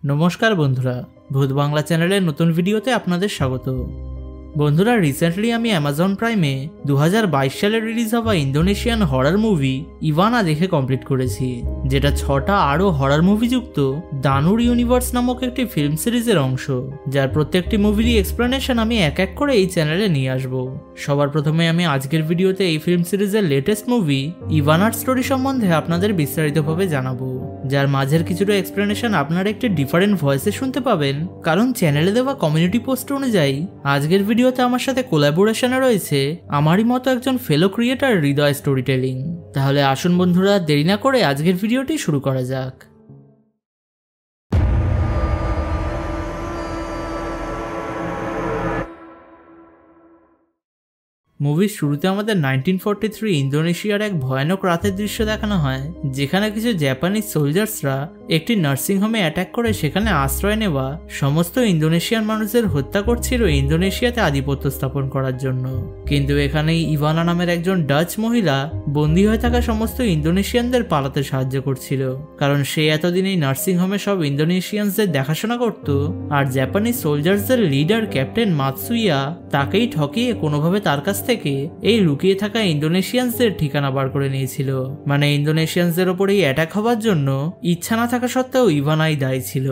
নমস্কার বন্ধুরা, ভূত বাংলা চ্যানেলের নতুন ভিডিওতে আপনাদের স্বাগত। বন্ধুরা, রিসেন্টলি আমি অ্যামাজন প্রাইমে 2022 সালে রিলিজ হওয়া ইন্দোনেশিয়ান হরর মুভি ইভানা দেখে কমপ্লিট করেছি, যেটা 6টা আরও হরর মুভি যুক্ত দানুর ইউনিভার্স নামক একটি ফিল্ম সিরিজের অংশ, যার প্রত্যেকটি মুভিরই এক্সপ্লেনেশন আমি এক এক করে এই চ্যানেলে নিয়ে আসব। সবার প্রথমে আমি আজকের ভিডিওতে এই ফিল্ম সিরিজের লেটেস্ট মুভি ইভানার স্টোরি সম্বন্ধে আপনাদের বিস্তারিতভাবে জানাবো, যার মাঝের কিছুটা এক্সপ্লেনেশন আপনারা একটি ডিফারেন্ট ভয়েসে শুনতে পাবেন, কারণ চ্যানেলে দেওয়া কমিউনিটি পোস্ট অনুযায়ী আজকের ভিডিওতে আমার সাথে কোলাবোরেশনে রয়েছে আমারই মতো একজন ফেলো ক্রিয়েটর হৃদয় স্টোরি টেলিং। তাহলে আসুন বন্ধুরা, দেরি না করে আজকের ভিডিওটি শুরু করা যাক। মুভির শুরুতে আমাদের 1943 ইন্দোনেশিয়ার এক ভয়ানক রাতের দৃশ্য দেখানো হয়, যেখানে কিছু জাপানিজ সোলজার্সরা একটি নার্সিংহোমে অ্যাটাক করে সেখানে আশ্রয় নেওয়া সমস্ত ইন্দোনেশিয়ান মানুষদের হত্যা করছিল ইন্দোনেশিয়াতে আধিপত্য স্থাপন করার জন্য। কিন্তু এখানেই ইভানা নামের একজন ডাচ মহিলা বন্দী হয়ে থাকা সমস্ত ইন্দোনেশিয়ানদের পালাতে সাহায্য করছিল, কারণ সে এতদিন এই নার্সিংহোমে সব ইন্দোনেশিয়ানদের দেখাশোনা করত, আর জাপানিজ সোলজার্সদের লিডার ক্যাপ্টেন মাতসুইয়া তাকেই ঠকিয়ে কোনোভাবে তার কাছ থেকে এই লুকিয়ে থাকা ইন্দোনেশিয়ানদের ঠিকানা বার করে নিয়েছিল। মানে ইন্দোনেশিয়ানদের ওপর এই অ্যাটাক হওয়ার জন্য ইচ্ছা না থাকা সত্ত্বেও ইভানাই দায়ী ছিল।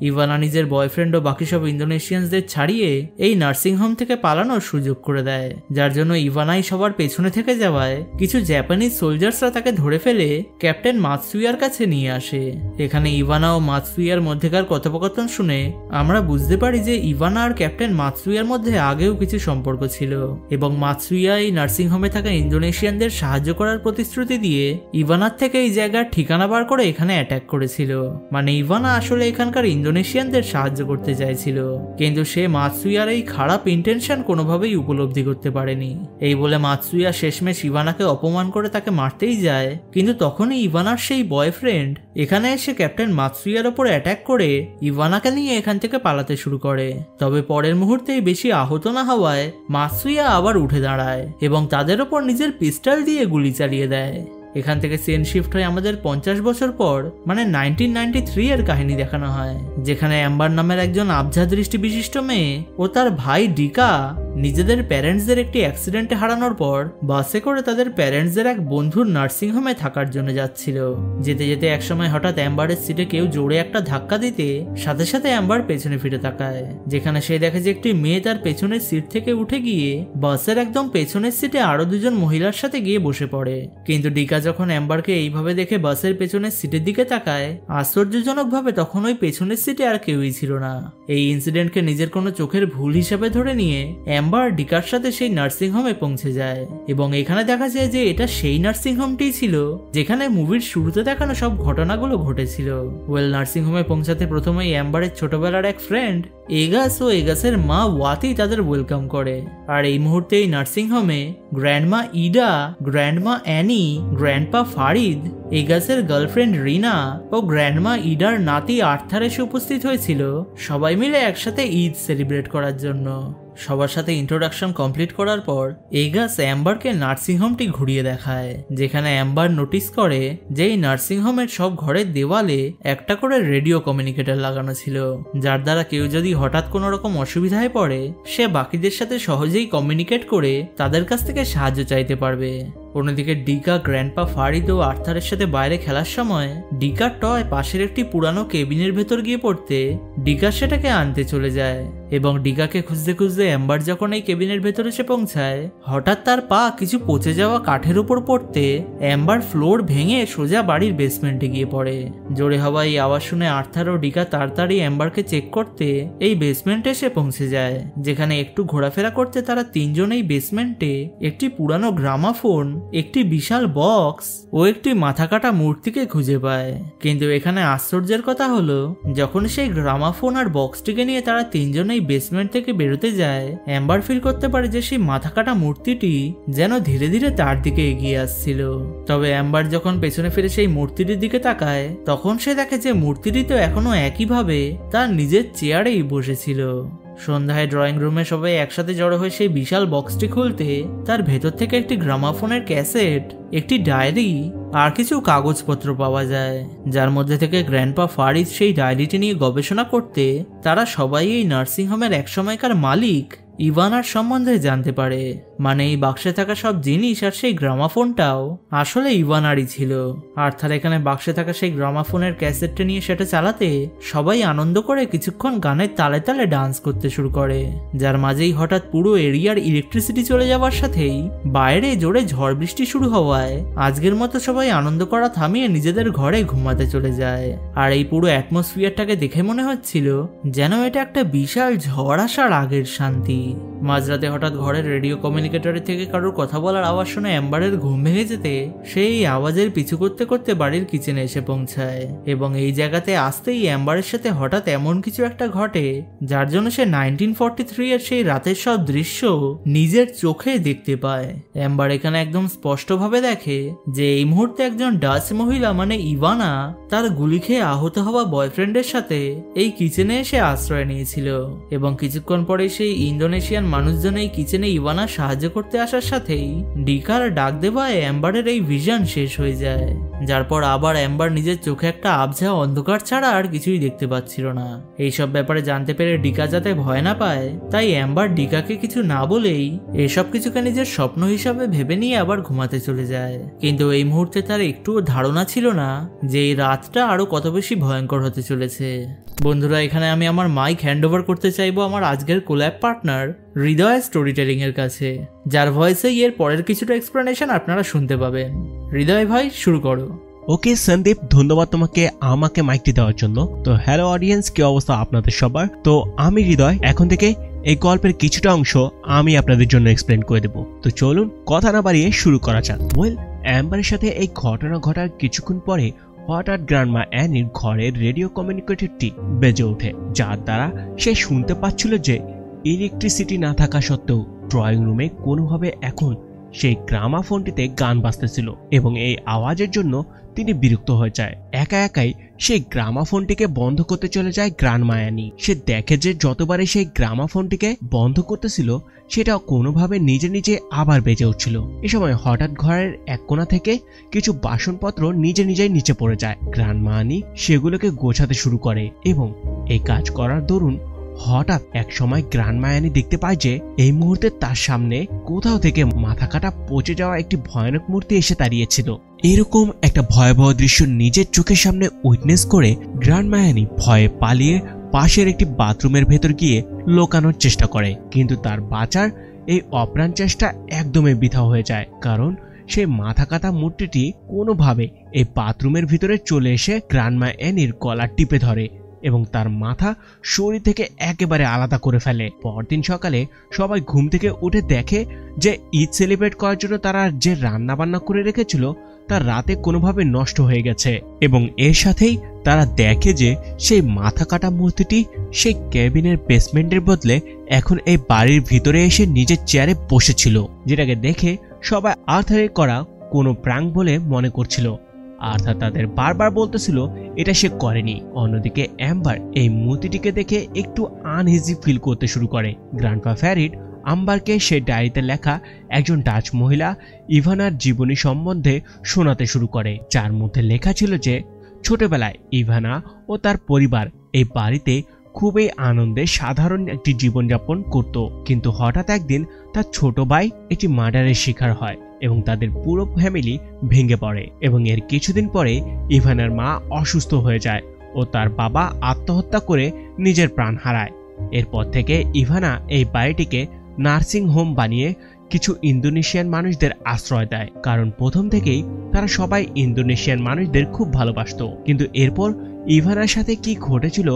ইভানা নিজের বয়ফ্রেন্ড ও বাকি সব ইন্দোনেশিয়ানদের ছাড়িয়ে এই নার্সিংহোম থেকে পালানোর সুযোগ করে দেয়, যার জন্য ইভানাই সবার পেছনে থেকে যাওয়ায় কিছু জাপানিজ সোলজার্সরা তাকে ধরে ফেলে ক্যাপ্টেন মাতসুইয়ার কাছে নিয়ে আসে। এখানে ইভানা ও মাতসুইয়ার মধ্যেকার কথোপকথন শুনে আমরা বুঝতে পারি যে ইভানা আর ক্যাপ্টেন মাতসুইয়ার মধ্যে আগেও কিছু সম্পর্ক ছিল, এবং মাতসুইয়া এই নার্সিংহোমে থাকা ইন্দোনেশিয়ানদের সাহায্য করার প্রতিশ্রুতি দিয়ে ইভানার থেকে এই জায়গার ঠিকানা বার করে এখানে অ্যাটাক করেছিল। মানে ইভানা আসলে এখানকার ইন্দোনেশিয়ানদের সাহায্য করতে চাইছিল, কিন্তু সে মাতসুইয়ার এই খারাপ ইন্টেনশন কোনোভাবেই উপলব্ধি করতে পারেনি। এই বলে মাতসুইয়া শেষমেশ ইভানাকে অপমান করে তাকে মারতেই যায়, কিন্তু তখনই ইভানার সেই বয়ফ্রেন্ড এখানে এসে ক্যাপ্টেন মাতসুইয়ার ওপর অ্যাটাক করে ইভানাকে নিয়ে এখান থেকে পালাতে শুরু করে। তবে পরের মুহূর্তেই বেশি আহত না হওয়ায় মাতসুইয়া আবার উঠে দাঁড়ায় এবং তাদের ওপর নিজের পিস্টল দিয়ে গুলি চালিয়ে দেয়। এখান থেকে সিন শিফট হয়ে আমাদের 50 বছর পর মানে 1993 এর কাহিনী দেখানো হয়, যেখানে অ্যাম্বার নামের একজন আবঝা দৃষ্টি বিশিষ্ট মেয়ে ও তার ভাই ডিকা নিজেদের প্যারেন্টসদের একটি অ্যাক্সিডেন্টে হারানোর পর বাসে করে তাদের প্যারেন্টসদের এক বন্ধুর নার্সিংহোমে থাকার জন্য যাচ্ছিল। যেতে যেতে একসময় হঠাৎ অ্যাম্বারের সিটে কেউ জোরে একটা ধাক্কা দিতে সাথে সাথে অ্যাম্বার পেছনে ফিরে তাকায়, যেখানে সে দেখে যে একটি মেয়ে তার পেছনের সিট থেকে উঠে গিয়ে বাসের একদম পেছনের সিটে আরো দুজন মহিলার সাথে গিয়ে বসে পড়ে। কিন্তু ডিকা যখন অ্যাম্বারকে এইভাবে দেখে বাসের পেছনের সিটের দিকে তাকায়, আশ্চর্যজনকভাবে তখন ওই পেছনের সিটে আর কেউই ছিল না। এই ইনসিডেন্টকে নিজের কোনো চোখের ভুল হিসাবে ধরে নিয়ে অ্যাম্বার ডিকার সাথে সেই নার্সিংহোমে পৌঁছে যায়, এবং এখানে দেখা যায় যে এটা সেই নার্সিংহোমটিই ছিল যেখানে মুভির শুরুতে দেখানো সব ঘটনাগুলো ঘটেছিল। নার্সিংহোমে পৌঁছাতে প্রথমেই অ্যাম্বারের ছোটবেলার এক ফ্রেন্ড এগাস ও এগাসের মা ওয়াতি তাদের ওয়েলকাম করে, আর এই মুহূর্তে এই নার্সিংহোমে grandma Ida, grandma Annie, grandpa Farid, এগাসের গার্লফ্রেন্ড রিনা ও গ্র্যান্ডমা ইডার নাতি আর্থার এসে উপস্থিত হয়েছিল, সবাই মিলে একসাথে ঈদ সেলিব্রেট করার জন্য। সবার সাথে ইন্ট্রোডাকশন কমপ্লিট করার পর এগাস অ্যাম্বারকে নার্সিংহোমটি ঘুরিয়ে দেখায়, যেখানে অ্যাম্বার নোটিস করে যে এই নার্সিংহোমের সব ঘরের দেওয়ালে একটা করে রেডিও কমিউনিকেটর লাগানো ছিল, যার দ্বারা কেউ যদি হঠাৎ কোনো রকম অসুবিধায় পড়ে সে বাকিদের সাথে সহজেই কমিউনিকেট করে তাদের কাছ থেকে সাহায্য চাইতে পারবে। অন্যদিকে ডিকা গ্র্যান্ডপা ফারিদ ও আর্থারের সাথে বাইরে খেলার সময় ডিকার টয় পাশের একটি পুরানো কেবিনের ভেতর গিয়ে পড়তে ডিকা সেটাকে আনতে চলে যায়, এবং ডিকাকে খুঁজতে খুঁজতে অ্যাম্বার যখন এই কেবিনের ভেতর এসে পৌঁছায় হঠাৎ তার পা কিছু পচে যাওয়া কাঠের উপর পড়তে অ্যাম্বার ফ্লোর ভেঙে সোজা বাড়ির বেসমেন্টে গিয়ে পড়ে। জোরে হওয়া এই আওয়াজ শুনে আর্থার ও ডিকা তাড়াতাড়ি অ্যাম্বারকে চেক করতে এই বেসমেন্টে এসে পৌঁছে যায়, যেখানে একটু ঘোরাফেরা করতে তারা তিনজন এই বেসমেন্টে একটি পুরানো গ্রামাফোন, একটি বিশাল বক্স ও একটি মাথা কাটা মূর্তিকে খুঁজে পায়। কিন্তু এখানে আশ্চর্যের কথা হলো, যখন সেই গ্রামাফোন আর বক্সটিকে নিয়ে তারা তিনজনেই বেসমেন্ট থেকে বেরোতে যায়, অ্যাম্বার ফিল করতে পারে যে সেই মাথা কাটা মূর্তিটি যেন ধীরে ধীরে তার দিকে এগিয়ে আসছিল। তবে অ্যাম্বার যখন পেছনে ফিরে সেই মূর্তিটির দিকে তাকায় তখন সে দেখে যে মূর্তিটি তো এখনো একইভাবে তার নিজের চেয়ারেই বসেছিল। সন্ধ্যায় ড্রয়িং রুমে সবাই একসাথে জড়ো হয়ে সেই বিশাল বক্সটি খুলতে তার ভেতর থেকে একটি গ্রামাফোনের ক্যাসেট, একটি ডায়েরি আর কিছু কাগজপত্র পাওয়া যায়, যার মধ্যে থেকে গ্র্যান্ডপা ফারিদ সেই ডায়েরিটি নিয়ে গবেষণা করতে তারা সবাই এই নার্সিংহোমের একসময়কার মালিক ইভানার সম্বন্ধে জানতে পারে। মানে এই বাক্সে থাকা সব জিনিস আর সেই গ্রামাফোনটাও আসলে ইভানারই ছিল। আর তার এখানে বাক্সে থাকা সেই গ্রামাফোনের ক্যাসেটটা নিয়ে সেটা চালাতে সবাই আনন্দ করে কিছুক্ষণ গানের তালে তালে ডান্স করতে শুরু করে, যার মাঝেই হঠাৎ পুরো এরিয়ার ইলেকট্রিসিটি চলে যাওয়ার সাথেই বাইরে জোরে ঝড় বৃষ্টি শুরু হওয়ায় আজকের মতো সবাই আনন্দ করা থামিয়ে নিজেদের ঘরে ঘুমাতে চলে যায়। আর এই পুরো অ্যাটমসফিয়ারটাকে দেখে মনে হচ্ছিল যেন এটা একটা বিশাল ঝড় আসার আগের শান্তি। মাঝরাতে হঠাৎ ঘরের রেডিও কমিউনিকেটরের থেকে কারোর কথা বলার আওয়াজ শুনে অ্যাম্বারের ঘুম ভেঙে যেতে সেই আওয়াজের পিছু করতে করতে বাড়ির কিচেনে এসে পৌঁছায়, এবং এই জায়গাতে আসতেই অ্যাম্বারের সাথে হঠাৎ এমন কিছু একটা ঘটে যার জন্য সে 1943 এর সেই রাতের সব দৃশ্য নিজের চোখে দেখতে পায়। অ্যাম্বার এখানে একদম স্পষ্টভাবে দেখে যে এই মুহূর্তে একজন ডাচ মহিলা মানে ইভানা তার গুলি খেয়ে আহত হওয়া বয়ফ্রেন্ডের সাথে এই কিচেনে এসে আশ্রয় নিয়েছিল, এবং কিছুক্ষণ পরে সেই ইন্দোনেশিয়ান মানুষজন এই কিচেনে ইভানার সাহায্য করতে আসার সাথেই ডিকার ডাক দেওয়ায় অ্যাম্বারের এই ভিশন শেষ হয়ে যায়, যার পর আবার অ্যাম্বার নিজের চোখে একটা আবঝা অন্ধকার ছাড়া আর কিছুই দেখতে পাচ্ছিল না। এইসব ব্যাপারে জানতে পেরে ডিকা যাতে ভয় না পায় তাই অ্যাম্বার ডিকাকে কিছু না বলেই এসব কিছুকে নিজের স্বপ্ন হিসাবে ভেবে নিয়ে আবার ঘুমাতে চলে যায়। কিন্তু এই মুহূর্তে তার একটুও ধারণা ছিল না যে এই রাতটা আরো কত বেশি ভয়ঙ্কর হতে চলেছে। বন্ধুরা, এখানে আমি আমার মাইক হ্যান্ড ওভার করতে চাইবো আমার আজকের কোল্যাব পার্টনার হৃদয় স্টোরি টেলিং এর কাছে, যার ভয়েসে এর পরের কিছুটা এক্সপ্লেনেশন আপনারা শুনতে পাবেন। হৃদয় ভাই, শুরু করো। ওকে সন্দীপ, ধন্যবাদ তোমাকে আমাকে মাইকটি দেওয়ার জন্য। তো হ্যালো অডিয়েন্স, কি অবস্থা আপনাদের সবার? তো আমি হৃদয়, এখন থেকে এই গল্পের কিছুটা অংশ আমি আপনাদের জন্য এক্সপ্লেন করে দেব। তো চলুন কথা না বাড়িয়ে শুরু করা যাক। ওয়েল, অ্যাম্বারের সাথে এই ঘটনা ঘটার কিছুক্ষণ পরে হঠাৎ গ্র্যান্ডমা অ্যানির ঘরের রেডিও কমিউনিকেটরটি বেজে ওঠে, যার দ্বারা সে শুনতে পাচ্ছিল যে ইলেকট্রিসিটি না থাকা সত্ত্বেও ড্রয়িং রুমে কোনোভাবে এখন সেই গ্রামাফোনটিতে গান বাজতেছিল, এবং এই আওয়াজের জন্য তিনি বিরক্ত হয়ে যায়। একা একাই সেই গ্রামাফোনটিকে বন্ধ করতে চলে যায় গ্র্যান্ডমা অ্যানি। সে দেখে যে যতবারই সেই গ্রামাফোনটিকে বন্ধ করতেছিল সেটা কোনোভাবে নিজে নিজে আবার বেজে উঠছিল। এ সময় হঠাৎ ঘরের এক কোণা থেকে কিছু বাসনপত্র নিজে নিজেই নিচে পড়ে যায়। গ্র্যান্ডমা অ্যানি সেগুলোকে গোছাতে শুরু করে, এবং এই কাজ করার দরুন হঠাৎ এক সময় গ্র্যান্ডমা অ্যানি দেখতে পায় যে এই মুহূর্তে তার সামনে কোথাও থেকে মাথা কাটা পচে যাওয়া একটি ভয়ানক মূর্তি এসে দাঁড়িয়েছিল। এরকম একটা ভয়াবহ দৃশ্য নিজের চোখের সামনে উইটনেস করে গ্র্যান্ডমা অ্যানি ভয়ে পালিয়ে পাশের একটি বাথরুমের ভেতর গিয়ে লুকানোর চেষ্টা করে, কিন্তু তার বাঁচার এই অপ্রাণ চেষ্টা একদমই বৃথা হয়ে যায়, কারণ সেই মাথা কাটা মূর্তিটি কোনোভাবে এই বাথরুমের ভিতরে চলে এসে গ্র্যান্ডমা অ্যানির গলা টিপে ধরে এবং তার মাথা শরীর থেকে একেবারে আলাদা করে ফেলে। পরদিন সকালে সবাই ঘুম থেকে উঠে দেখে যে ঈদ সেলিব্রেট করার জন্য তারা যে রান্না বান্না করে রেখেছিল তা রাতে কোনোভাবে নষ্ট হয়ে গেছে, এবং এর সাথেই তারা দেখে যে সেই মাথা কাটা মূর্তিটি সেই ক্যাবিনের বেসমেন্টের বদলে এখন এই বাড়ির ভিতরে এসে নিজের চেয়ারে বসেছিল, যেটাকে দেখে সবাই আর্থারের করা কোনো প্র্যাঙ্ক বলে মনে করছিল। আর্থার তাদের বারবার বলতেছিল এটা সে করেনি। অন্যদিকে অ্যাম্বার এই মূর্তিটিকে দেখে একটু আনইজি ফিল করতে শুরু করে। গ্র্যান্ডপা ফ্যারিড আম্বারকে সে ডায়েরিতে লেখা একজন ডাচ মহিলা ইভানার জীবনী সম্বন্ধে শোনাতে শুরু করে, যার মধ্যে লেখা ছিল যে ছোটবেলায় ইভানা ও তার পরিবার এই বাড়িতে খুবই আনন্দে সাধারণ একটি জীবনযাপন করত, কিন্তু হঠাৎ একদিন তার ছোট ভাই একটি মার্ডারের শিকার হয় এবং তাদের পুরো ফ্যামিলি ভেঙে পড়ে, এবং এর কিছুদিন পরে ইভানার মা অসুস্থ হয়ে যায় ও তার বাবা আত্মহত্যা করে নিজের প্রাণ হারায়। এরপর থেকে ইভানা এই বাড়িটিকে নার্সিং হোম বানিয়ে কিছু ইন্দোনেশিয়ান মানুষদের আশ্রয় দেয়, কারণ প্রথম থেকেই তারা সবাই ইন্দোনেশিয়ান মানুষদের খুব ভালোবাসত। কিন্তু এরপর ইভানার সাথে কি ঘটেছিল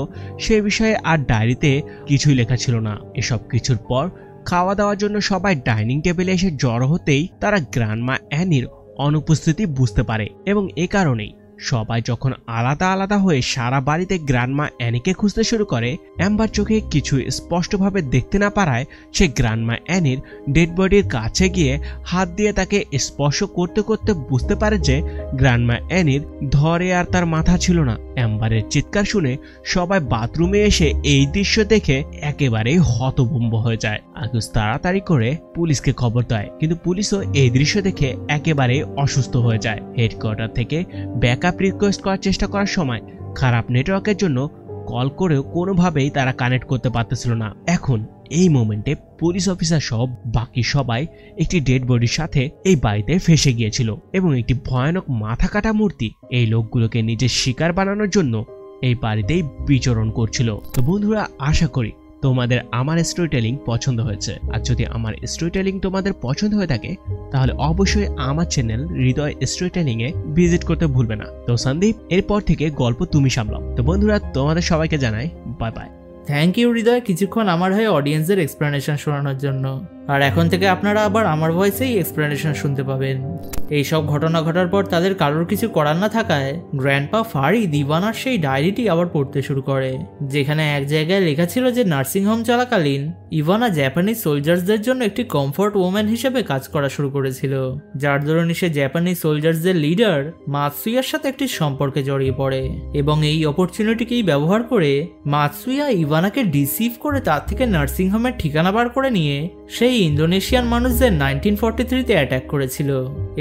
সে বিষয়ে আর ডায়েরিতে কিছুই লেখা ছিল না। এসব কিছুর পর খাওয়া দাওয়ার জন্য সবাই ডাইনিং টেবিলে এসে জড়ো হতেই তারা গ্র্যান্ডমা অ্যানির অনুপস্থিতি বুঝতে পারে, এবং এ কারণেই সবাই যখন আলাদা আলাদা হয়ে সারা বাড়িতে গ্র্যান্ডমা অ্যানিকে খুঁজতে শুরু করে, অ্যাম্বার চোখে কিছু স্পষ্টভাবে দেখতে না পারায় সে গ্র্যান্ডমা অ্যানির ডেড বডির কাছে গিয়ে হাত দিয়ে তাকে স্পর্শ করতে করতে বুঝতে পারে যে গ্র্যান্ডমা অ্যানির ধরে আর তার মাথা ছিল না। অ্যাম্বারের চিৎকার শুনে সবাই বাথরুমে এসে এই দৃশ্য দেখে একেবারেই হতভম্ব হয়ে যায়। আকুস তাড়াতাড়ি করে পুলিশকে খবর দেয়, কিন্তু পুলিশও এই দৃশ্য দেখে একেবারে অসুস্থ হয়ে যায়। হেডকোয়ার্টার থেকে ব্যাকআপ রিকোয়েস্ট করার চেষ্টা করার সময় খারাপ নেটওয়ার্কের জন্য কল করেও কোনোভাবেই তারা কানেক্ট করতে পারতেছিল না। এখন এই মোমেন্টে পুলিশ অফিসার সব বাকি সবাই একটি ডেড বডির সাথে এই বাড়িতে ফেসে গিয়েছিল এবং একটি ভয়ানক মাথা কাটা মূর্তি এই লোকগুলোকে নিজের শিকার বানানোর জন্য এই বাড়িতেই বিচরণ করছিল। তো বন্ধুরা, আশা করি তোমাদের আমার স্টোরি টেলিং পছন্দ হয়েছে। আর যদি আমার স্টোরি টেলিং তোমাদের পছন্দ হয়ে থাকে তাহলে অবশ্যই আমার চ্যানেল হৃদয় স্টোরি টেলিং এ ভিজিট করতে ভুলবে না। তো সন্দীপ, এরপর থেকে গল্প তুমি সামলাও। তো বন্ধুরা, তোমাদের সবাইকে জানাই বাই বাই। থ্যাংক ইউ হৃদয় কিছুক্ষণ আমার হয়ে অডিয়েন্সের এক্সপ্লেনেশন শোনানোর জন্য। আর এখন থেকে আপনারা আবার আমার ভয়েসেই এক্সপ্লেনেশন শুনতে পাবেন। এই সব ঘটনা ঘটার পর তাদের কারোর কিছু করার না থাকায় গ্র্যান্ডপা ফারিদ ইভানার সেই ডায়েরিটি আবার পড়তে শুরু করে, যেখানে এক জায়গায় লেখা ছিল যে নার্সিংহোম চলাকালীন ইভানা জাপানিজ সোলজার্সদের জন্য একটি কমফোর্ট ওম্যান হিসেবে কাজ করা শুরু করেছিল, যার দরুন সে জাপানিজ সোলজার্সদের লিডার মাতসুয়ার সাথে একটি সম্পর্কে জড়িয়ে পড়ে এবং এই অপরচুনিটিকেই ব্যবহার করে মাতসুয়া ইভানাকে ডিসিভ করে তার থেকে নার্সিংহোমের ঠিকানা বার করে নিয়ে সেই ইন্দোনেশিয়ান মানুষদের 1943-তে অ্যাটাক করেছিল।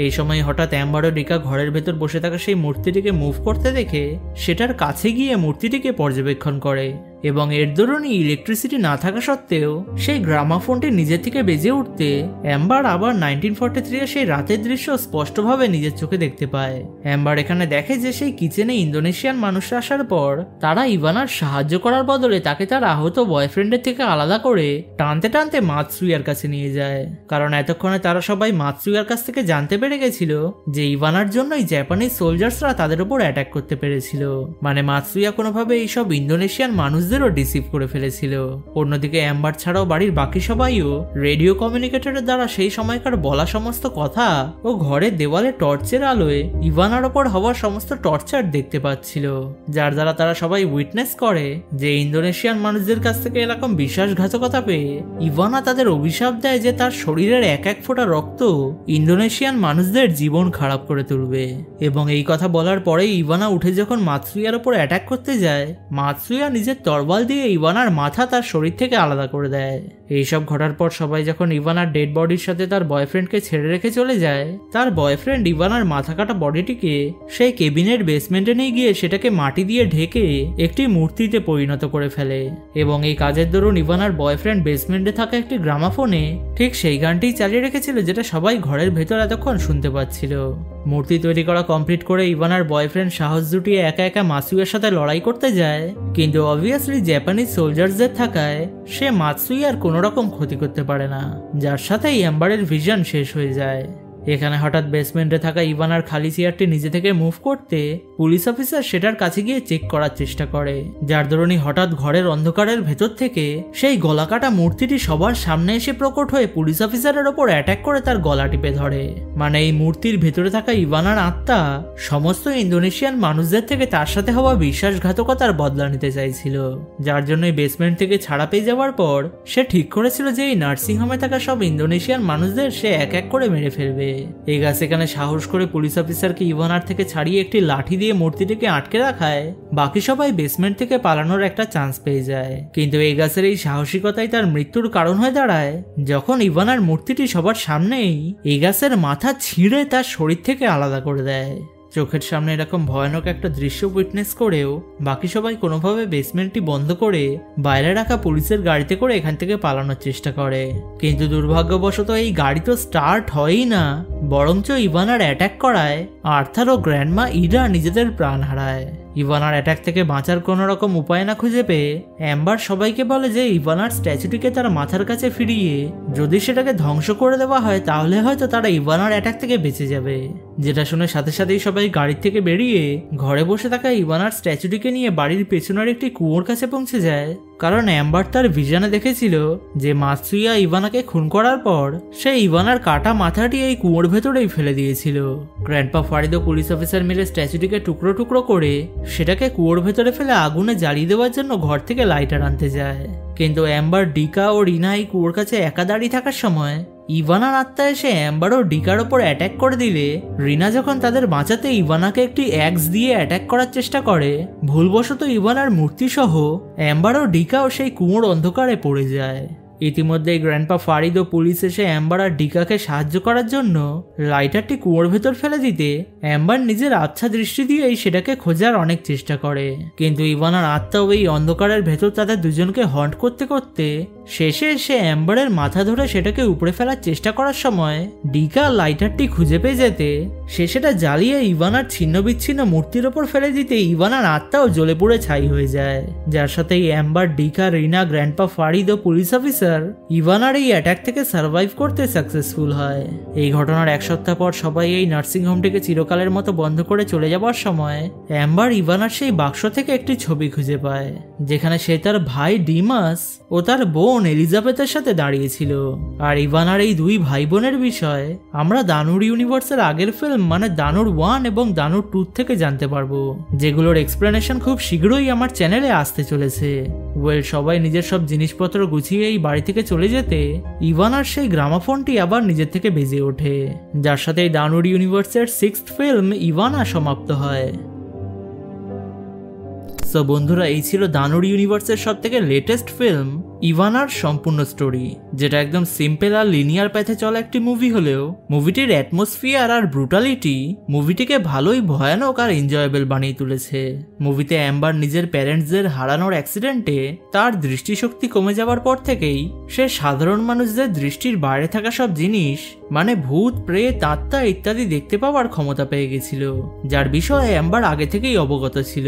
এই সময় হঠাৎ অ্যাম্বার ও রিকা ঘরের ভেতর বসে থাকা সেই মূর্তিটিকে মুভ করতে দেখে সেটার কাছে গিয়ে মূর্তিটিকে পর্যবেক্ষণ করে এবং এর দরুনই ইলেকট্রিসিটি না থাকা সত্ত্বেও সেই গ্রামাফোনটি নিজের থেকে বেজে উঠতে অ্যাম্বার আবার 1943-এর সেই রাতের দৃশ্য স্পষ্টভাবে নিজের চোখে দেখতে পায়। অ্যাম্বার এখানে দেখে যে সেই কিচেনে ইন্দোনেশিয়ান মানুষরা আসার পর তারা ইভানার সাহায্য করার বদলে তাকে তার আহত বয়ফ্রেন্ডের থেকে আলাদা করে টানতে টানতে মাতসুয়ার কাছে নিয়ে যায়, কারণ এতক্ষণে তারা সবাই মাতসুয়ার কাছ থেকে জানতে পেরে গেছিল যে ইভানার জন্যই জাপানিজ সোলজার্সরা তাদের উপর অ্যাটাক করতে পেরেছিল। মানে মাতসুয়া কোনোভাবে এইসব ইন্দোনেশিয়ান মানুষদেরও ডিসিভ করে ফেলেছিল। অন্যদিকে অ্যাম্বার ছাড়াও বাড়ির বাকি সবাইও রেডিও কমিউনিকেটরের দ্বারা সেই সময়কার বলা সমস্ত কথা ও ঘরের দেওয়ালে টর্চের আলোয় ইভানার ওপর হওয়া সমস্ত টর্চার দেখতে পাচ্ছিল, যার দ্বারা তারা সবাই উইটনেস করে যে ইন্দোনেশিয়ান মানুষদের কাছ থেকে এরকম বিশ্বাসঘাতকতা পেয়ে ইভানা তাদের অভিশাপ দেয় যে তার শরীরের এক এক ফোঁটা রক্ত ইন্দোনেশিয়ান মানুষদের জীবন খারাপ করে তুলবে। এবং এই কথা বলার পরে ইভানা উঠে যখন মাতসুয়ার ওপর অ্যাটাক করতে যায়, মাতসুয়া নিজের তরবাল দিয়ে ইভানার মাথা তার শরীর থেকে আলাদা করে দেয়। এইসব ঘটার পর সবাই যখন ইভানার ডেড বডির সাথে তার বয়ফ্রেন্ডকে ছেড়ে রেখে চলে যায়, তার বয়ফ্রেন্ড ইভানার মাথা কাটা বডিটিকে সেই কেবিনের বেসমেন্টে নিয়ে গিয়ে সেটাকে মাটি দিয়ে ঢেকে একটি মূর্তিতে পরিণত করে ফেলে এবং এই কাজের দরুন ইভানার বয়ফ্রেন্ড বেসমেন্টে থাকা একটি গ্রামাফোনে ঠিক সেই গানটিই চালিয়ে রেখেছিল যেটা সবাই ঘরের ভেতর এতক্ষণ শুনতে পাচ্ছিল। মূর্তি তৈরি করা কমপ্লিট করে ইভানার বয়ফ্রেন্ড সাহস জুটিয়ে একা একা মাতসুয়ার সাথে লড়াই করতে যায়, কিন্তু অবভিয়াসলি জাপানিজ সোলজার্সদের থাকায় সে মাতসুয়ার কোনো রকম ক্ষতি করতে পারে না, যার সাথেই অ্যাম্বারের ভিশন শেষ হয়ে যায়। এখানে হঠাৎ বেসমেন্টে থাকা ইভানার খালি চেয়ারটি নিজে থেকে মুভ করতে পুলিশ অফিসার সেটার কাছে গিয়ে চেক করার চেষ্টা করে, যার দরুনই হঠাৎ ঘরের অন্ধকারের ভেতর থেকে সেই গলাকাটা মূর্তিটি সবার সামনে এসে প্রকট হয়ে পুলিশ অফিসারের ওপর অ্যাটাক করে তার গলা টিপে ধরে। মানে এই মূর্তির ভেতরে থাকা ইভানার আত্মা সমস্ত ইন্দোনেশিয়ান মানুষদের থেকে তার সাথে হওয়া বিশ্বাসঘাতকতার বদলা নিতে চাইছিল, যার জন্য বেসমেন্ট থেকে ছাড়া পেয়ে যাওয়ার পর সে ঠিক করেছিল যে এই নার্সিংহোমে থাকা সব ইন্দোনেশিয়ান মানুষদের সে এক এক করে মেরে ফেলবে। এগা সেখানে সাহস করে পুলিশ অফিসারকে ইভানার থেকে ছাড়িয়ে একটি লাঠি দিয়ে মূর্তিটিকে আটকে রাখায় বাকি সবাই বেসমেন্ট থেকে পালানোর একটা চান্স পেয়ে যায়, কিন্তু এগাসের এই সাহসিকতাই তার মৃত্যুর কারণ হয়ে দাঁড়ায় যখন ইভানার মূর্তিটি সবার সামনেই এগাসের মাথা ছিঁড়ে তার শরীর থেকে আলাদা করে দেয়। চোখের সামনে এরকম ভয়ানক একটা দৃশ্য উইটনেস করেও বাকি সবাই কোনোভাবে বেসমেন্টটি বন্ধ করে বাইরে রাখা পুলিশের গাড়িতে করে এখান থেকে পালানোর চেষ্টা করে, কিন্তু দুর্ভাগ্যবশত এই গাড়ি তো স্টার্ট হয়ই না, বরঞ্চ ইভানার অ্যাটাক করায় আর্থার ও গ্র্যান্ডমা ইরা নিজেদের প্রাণ হারায়। ইভানার অ্যাটাক থেকে বাঁচার কোনো রকম উপায় না খুঁজে পেয়ে অ্যাম্বার সবাইকে বলে যে ইভানার স্ট্যাচুটিকে তার মাথার কাছে ফিরিয়ে যদি সেটাকে ধ্বংস করে দেওয়া হয় তাহলে হয়তো তারা ইভানার অ্যাটাক থেকে বেঁচে যাবে, যেটা শুনে সাথে সাথেই সবাই গাড়ির থেকে বেরিয়ে ঘরে বসে থাকা ইভানার স্ট্যাচুটিকে নিয়ে বাড়ির পেছনের একটি কুয়োর কাছে পৌঁছে যায়। কারণ অ্যাম্বার তার ভিশনে দেখেছিল যে মাতসুয়া ইভানাকে খুন করার পর সে ইভানার কাটা মাথাটি এই কুয়োর ভেতরেই ফেলে দিয়েছিল। গ্র্যান্ডপা ফারিদ ও পুলিশ অফিসার মিলে স্ট্যাচুটিকে টুকরো টুকরো করে সেটাকে কুয়োর ভেতরে ফেলে আগুনে জ্বালিয়ে দেওয়ার জন্য ঘর থেকে লাইটার আনতে যায়। কিন্তু অ্যাম্বার, ডিকা ও রিনা এই কুয়োর কাছে একা দাঁড়িয়ে থাকার সময় ইভানার আত্মা এসে অ্যাম্বার ও ডিকার ওপর অ্যাটাক করে দিলে রিনা যখন তাদের বাঁচাতে ইভানাকে একটি অ্যাক্স দিয়ে অ্যাটাক করার চেষ্টা করে, ভুলবশত ইভানার মূর্তি সহ অ্যাম্বার ও ডিকাও সেই কুয়োর অন্ধকারে পড়ে যায়। ইতিমধ্যে গ্র্যান্ডপা ফারিদ ও পুলিশ এসে অ্যাম্বার আর ডিকাকে সাহায্য করার জন্য লাইটারটি কুয়োর ভেতর ফেলে দিতে অ্যাম্বার নিজের আচ্ছা দৃষ্টি দিয়েই সেটাকে খোঁজার অনেক চেষ্টা করে। কিন্তু ইভানার আত্মাও এই অন্ধকারের ভেতর তাদের দুজনকে হন্ট করতে করতে শেষে এসে অ্যাম্বারের মাথা ধরে সেটাকে উপড়ে ফেলার চেষ্টা করার সময় ডিকা লাইটারটি খুঁজে পেয়ে যেতে সে সেটা জ্বালিয়ে ইভানার ছিন্ন বিচ্ছিন্ন মূর্তির ওপর ফেলে দিতে ইভানার আত্মাও জ্বলে পুড়ে ছাই হয়ে যায়। যার সাথে অ্যাম্বার, ডিকা, রিনা, গ্র্যান্ডপা ফারিদ ও পুলিশ অফিসার ইভানার এই অ্যাটাক থেকে সার্ভাইভ করতে সাকসেসফুল হয়। এই ঘটনার এক সপ্তাহ পর সবাই এই নার্সিং হোমটিকে চিরকালের মতো বন্ধ করে চলে যাবার সময় অ্যাম্বার ইভানার সেই বাক্স থেকে একটি ছবি খুঁজে পায়, যেখানে সে তার ভাই ডিমাস ও তার বোন এলিজাবেথের সাথে দাঁড়িয়েছিল। আর ইভানার এই দুই ভাই বোনের বিষয় আমরা দানুর ইউনিভার্সের আগের ফিল্ম মানে দানুর 1 এবং দানুর 2 থেকে জানতে পারবো, যেগুলোর এক্সপ্লেনেশন খুব শীঘ্রই আমার চ্যানেলে আসতে চলেছে। সবাই নিজের সব জিনিসপত্র গুছিয়ে এই বাড়ি থেকে চলে যেতে ইভানার সেই গ্রামাফোনটি আবার নিজের থেকে বেজে ওঠে, যার সাথে এই দানুর ইউনিভার্সের 6th ফিল্ম ইভানা সমাপ্ত হয়। সো বন্ধুরা, এই ছিল দানুর ইউনিভার্সের সব থেকে লেটেস্ট ফিল্ম ইভানার সম্পূর্ণ স্টোরি, যেটা একদম সিম্পল আর লিনিয়ার প্যাথে চলা একটি মুভি হলেও মুভিটির অ্যাটমসফিয়ার আর ব্রুটালিটি মুভিটিকে ভালোই ভয়ানক আর এনজয়েবল বানিয়ে তুলেছে। মুভিতে অ্যাম্বার নিজের প্যারেন্টসদের হারানোর অ্যাক্সিডেন্টে তার দৃষ্টিশক্তি কমে যাওয়ার পর থেকেই সে সাধারণ মানুষদের দৃষ্টির বাইরে থাকা সব জিনিস মানে ভূত, প্রেত, আত্মা ইত্যাদি দেখতে পাওয়ার ক্ষমতা পেয়ে গেছিল, যার বিষয়ে অ্যাম্বার আগে থেকেই অবগত ছিল।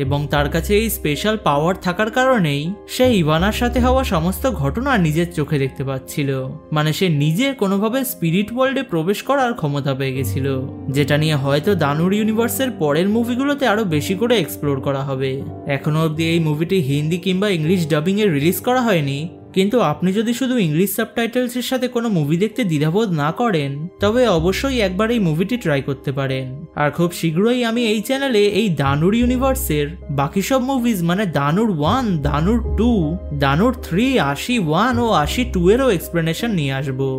এবং তার কাছে এই স্পেশাল পাওয়ার থাকার কারণেই সে ইভানার সাথে হওয়া সমস্ত ঘটনা নিজের চোখে দেখতে পাচ্ছিল, মানে সে নিজে কোনোভাবে স্পিরিট ওয়ার্ল্ডে প্রবেশ করার ক্ষমতা পেয়ে গেছিল, যেটা নিয়ে হয়তো দানুর ইউনিভার্সের পরের মুভিগুলোতে আরো বেশি করে এক্সপ্লোর করা হবে। এখনো অবধি এই মুভিটি হিন্দি কিংবা ইংলিশ ডাবিং এ রিলিজ করা হয়নি, কিন্তু আপনি যদি শুধু ইংলিশ সাবটাইটেলসের সাথে কোনো মুভি দেখতে দ্বিধাবোধ না করেন তবে অবশ্যই একবার এই মুভিটি ট্রাই করতে পারেন। আর খুব শীঘ্রই আমি এই চ্যানেলে এই দানুর ইউনিভার্সের বাকি সব মুভিজ মানে দানুর 1, দানুর 2, দানুর 3, আশি 1 ও আশি 2 এরও এক্সপ্লেনেশন নিয়ে আসবো।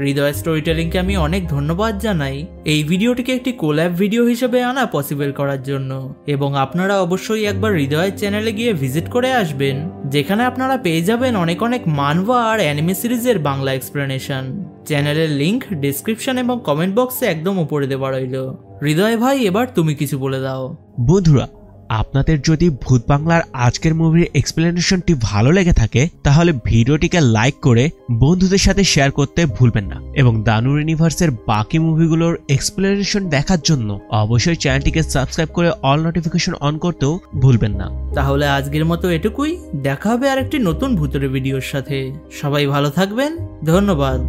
হৃদয় স্টোরি টেলিংকে আমি অনেক ধন্যবাদ জানাই এই ভিডিওটিকে একটি কোল্যাব ভিডিও হিসেবে আনা পসিবল করার জন্য, এবং আপনারা অবশ্যই একবার হৃদয়ের চ্যানেলে গিয়ে ভিজিট করে আসবেন, যেখানে আপনারা পেয়ে যাবেন অনেক অনেক মানভা আর অ্যানিমে সিরিজের বাংলা এক্সপ্লেনেশন। চ্যানেলের লিংক ডেসক্রিপশন এবং কমেন্ট বক্সে একদম উপরে দেওয়া রইল। হৃদয় ভাই, এবার তুমি কিছু বলে দাও। বন্ধুরা, আপনাদের যদি ভূত বাংলার আজকের মুভির এক্সপ্লেনেশনটি ভালো লেগে থাকে তাহলে ভিডিওটিকে লাইক করে বন্ধুদের সাথে শেয়ার করতে ভুলবেন না, এবং দানুর ইউনিভার্সের বাকি মুভিগুলোর এক্সপ্লেনেশন দেখার জন্য অবশ্যই চ্যানেলটিকে সাবস্ক্রাইব করে অল নোটিফিকেশন অন করতেও ভুলবেন না। তাহলে আজকের মতো এটুকুই, দেখা হবে আরেকটি নতুন ভূতের ভিডিওর সাথে। সবাই ভালো থাকবেন, ধন্যবাদ।